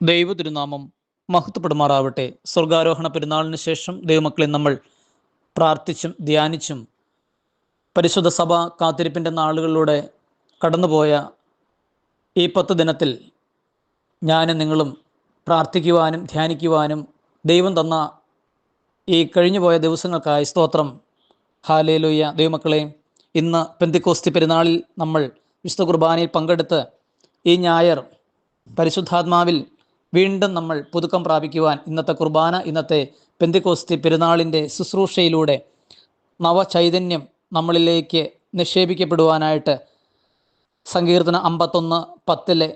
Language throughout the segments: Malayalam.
ദൈവ തിരുനാമം മഹത്വപ്പെടുമാറാവട്ടെ. സ്വർഗാരോഹണ പെരുന്നാളിന് ശേഷം ദൈവമക്കളെ നമ്മൾ പ്രാർത്ഥിച്ചും ധ്യാനിച്ചും പരിശുദ്ധ സഭ കാത്തിരിപ്പിൻ്റെ നാളുകളിലൂടെ കടന്നുപോയ ഈ 10 ദിനത്തിൽ ഞാനും നിങ്ങളും പ്രാർത്ഥിക്കുവാനും ധ്യാനിക്കുവാനും ദൈവം തന്ന ഈ കഴിഞ്ഞുപോയ ദിവസങ്ങൾക്കായി സ്തോത്രം. ഹാലേലൂയ. ദൈവമക്കളെ, ഇന്ന് പെന്തിക്കോസ്തി പെരുന്നാളിൽ നമ്മൾ വിശുദ്ധ കുർബാനയിൽ പങ്കെടുത്ത് ഈ ഞായർ പരിശുദ്ധാത്മാവിൽ വീണ്ടും നമ്മൾ പുതുക്കം പ്രാപിക്കുവാൻ ഇന്നത്തെ കുർബാന, ഇന്നത്തെ പെന്തിക്കോസ്തി പെരുന്നാളിൻ്റെ ശുശ്രൂഷയിലൂടെ നവചൈതന്യം നമ്മളിലേക്ക് നിക്ഷേപിക്കപ്പെടുവാനായിട്ട് സങ്കീർത്തനം 51:10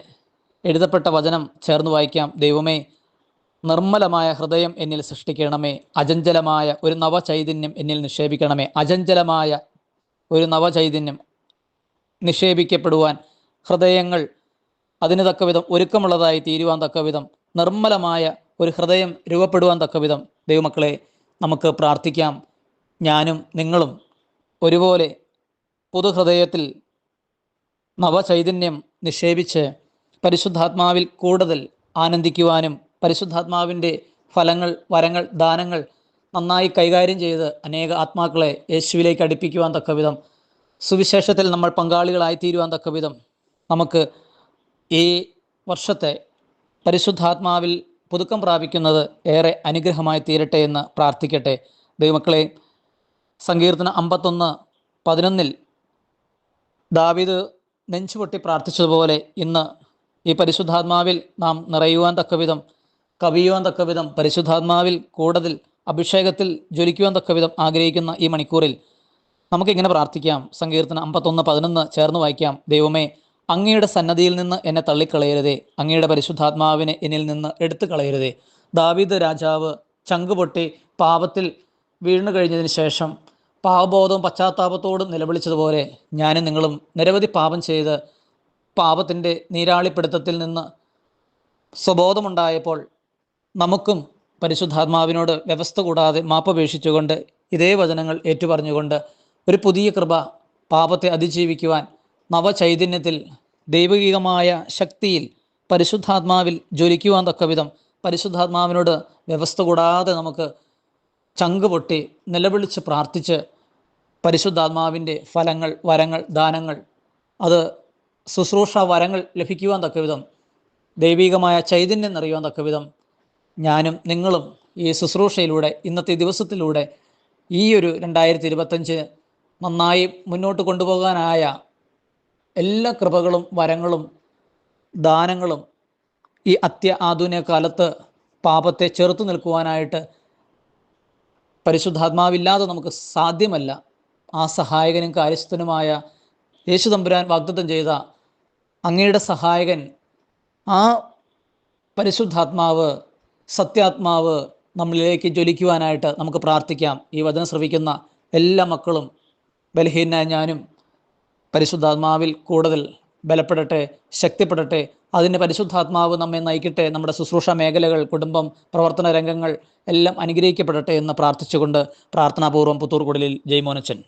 എഴുതപ്പെട്ട വചനം ചേർന്ന് വായിക്കാം. ദൈവമേ, നിർമ്മലമായ ഹൃദയം എന്നിൽ സൃഷ്ടിക്കണമേ, അചഞ്ചലമായ ഒരു നവചൈതന്യം എന്നിൽ നിക്ഷേപിക്കണമേ. അചഞ്ചലമായ ഒരു നവചൈതന്യം നിക്ഷേപിക്കപ്പെടുവാൻ, ഹൃദയങ്ങൾ അതിന് തക്കവിധം ഒരുക്കമുള്ളതായി തീരുവാൻ തക്കവിധം, നിർമ്മലമായ ഒരു ഹൃദയം രൂപപ്പെടുവാൻ തക്കവിധം ദൈവമക്കളെ നമുക്ക് പ്രാർത്ഥിക്കാം. ഞാനും നിങ്ങളും ഒരുപോലെ പുതുഹൃദയത്തിൽ നവചൈതന്യം നിക്ഷേപിച്ച് പരിശുദ്ധാത്മാവിൽ കൂടുതൽ ആനന്ദിക്കുവാനും പരിശുദ്ധാത്മാവിൻ്റെ ഫലങ്ങൾ, വരങ്ങൾ, ദാനങ്ങൾ നന്നായി കൈകാര്യം ചെയ്ത് അനേക ആത്മാക്കളെ യേശുവിലേക്ക് അടുപ്പിക്കുവാൻ തക്കവിധം, സുവിശേഷത്തിൽ നമ്മൾ പങ്കാളികളായി തീരുവാൻ തക്കവിധം നമുക്ക് ഈ വർഷത്തെ പരിശുദ്ധാത്മാവിൽ പുതുക്കം പ്രാപിക്കുന്നത് ഏറെ അനുഗ്രഹമായി തീരട്ടെ എന്ന് പ്രാർത്ഥിക്കട്ടെ. ദൈവമക്കളെ, സങ്കീർത്തനം 51:11 ദാവീദ് നെഞ്ചുപൊട്ടി പ്രാർത്ഥിച്ചതുപോലെ ഇന്ന് ഈ പരിശുദ്ധാത്മാവിൽ നാം നിറയുവാൻ തക്കവിധം, കവിയുവാൻ തക്കവിധം, പരിശുദ്ധാത്മാവിൽ കൂടുതൽ അഭിഷേകത്തിൽ ജ്വലിക്കുവാൻ തക്കവിധം ആഗ്രഹിക്കുന്ന ഈ മണിക്കൂറിൽ നമുക്കിങ്ങനെ പ്രാർത്ഥിക്കാം. സങ്കീർത്തനം 51:11 ചേർന്ന് വായിക്കാം. ദൈവമേ, അങ്ങയുടെ സന്നദ്ധിയിൽ നിന്ന് എന്നെ തള്ളിക്കളയരുതേ, അങ്ങയുടെ പരിശുദ്ധാത്മാവിനെ എന്നിൽ നിന്ന് എടുത്തു കളയരുതേ. ദാവീദ് രാജാവ് ചങ്കുപൊട്ടി പാപത്തിൽ വീണു കഴിഞ്ഞതിന് ശേഷം പാപബോധവും പശ്ചാത്താപത്തോടും നിലവിളിച്ചതുപോലെ ഞാനും നിങ്ങളും നിരവധി പാപം ചെയ്ത് പാപത്തിൻ്റെ നീരാളിപ്പിടുത്തത്തിൽ നിന്ന് സ്വബോധമുണ്ടായപ്പോൾ നമുക്കും പരിശുദ്ധാത്മാവിനോട് വ്യവസ്ഥ കൂടാതെ മാപ്പപേക്ഷിച്ചുകൊണ്ട് ഇതേ വചനങ്ങൾ ഏറ്റുപറഞ്ഞുകൊണ്ട് ഒരു പുതിയ കൃപ പാപത്തെ അതിജീവിക്കുവാൻ, നവചൈതന്യത്തിൽ, ദൈവികമായ ശക്തിയിൽ, പരിശുദ്ധാത്മാവിൽ ജ്വലിക്കുവാൻ തക്കവിധം പരിശുദ്ധാത്മാവിനോട് വ്യവസ്ഥ കൂടാതെ നമുക്ക് ചങ്കുപൊട്ടി നിലവിളിച്ച് പ്രാർത്ഥിച്ച് പരിശുദ്ധാത്മാവിൻ്റെ ഫലങ്ങൾ, വരങ്ങൾ, ദാനങ്ങൾ, അത് ശുശ്രൂഷ വരങ്ങൾ ലഭിക്കുവാൻ തക്കവിധം, ദൈവികമായ ചൈതന്യം നിറയുവാൻ തക്കവിധം ഞാനും നിങ്ങളും ഈ ശുശ്രൂഷയിലൂടെ, ഇന്നത്തെ ദിവസത്തിലൂടെ ഈ ഒരു 2025 നന്നായി മുന്നോട്ട് കൊണ്ടുപോകാനായ എല്ലാ കൃപകളും, വരങ്ങളും, ദാനങ്ങളും ഈ ആധുനിക കാലത്ത് പാപത്തെ ചെറുത്തു നിൽക്കുവാനായിട്ട് പരിശുദ്ധാത്മാവില്ലാതെ നമുക്ക് സാധ്യമല്ല. ആ സഹായകനും കാര്യസ്ഥനുമായ യേശു തമ്പുരാൻ വാഗ്ദത്തം ചെയ്ത അങ്ങയുടെ സഹായകൻ, ആ പരിശുദ്ധാത്മാവ്, സത്യാത്മാവ് നമ്മളിലേക്ക് ജ്വലിക്കുവാനായിട്ട് നമുക്ക് പ്രാർത്ഥിക്കാം. ഈ വചനം ശ്രവിക്കുന്ന എല്ലാ മക്കളും, ബലഹീനായ ഞാനും, പരിശുദ്ധാത്മാവിൽ കൂടുതൽ ബലപ്പെടട്ടെ, ശക്തിപ്പെടട്ടെ. അതിന് പരിശുദ്ധാത്മാവ് നമ്മെ നയിക്കട്ടെ. നമ്മുടെ ശുശ്രൂഷ മേഖലകൾ, കുടുംബം, പ്രവർത്തന രംഗങ്ങൾ എല്ലാം അനുഗ്രഹിക്കപ്പെടട്ടെ എന്ന് പ്രാർത്ഥിച്ചുകൊണ്ട് പ്രാർത്ഥനാപൂർവ്വം പുത്തൂർകുടലിൽ ജയ്മോനച്ചൻ.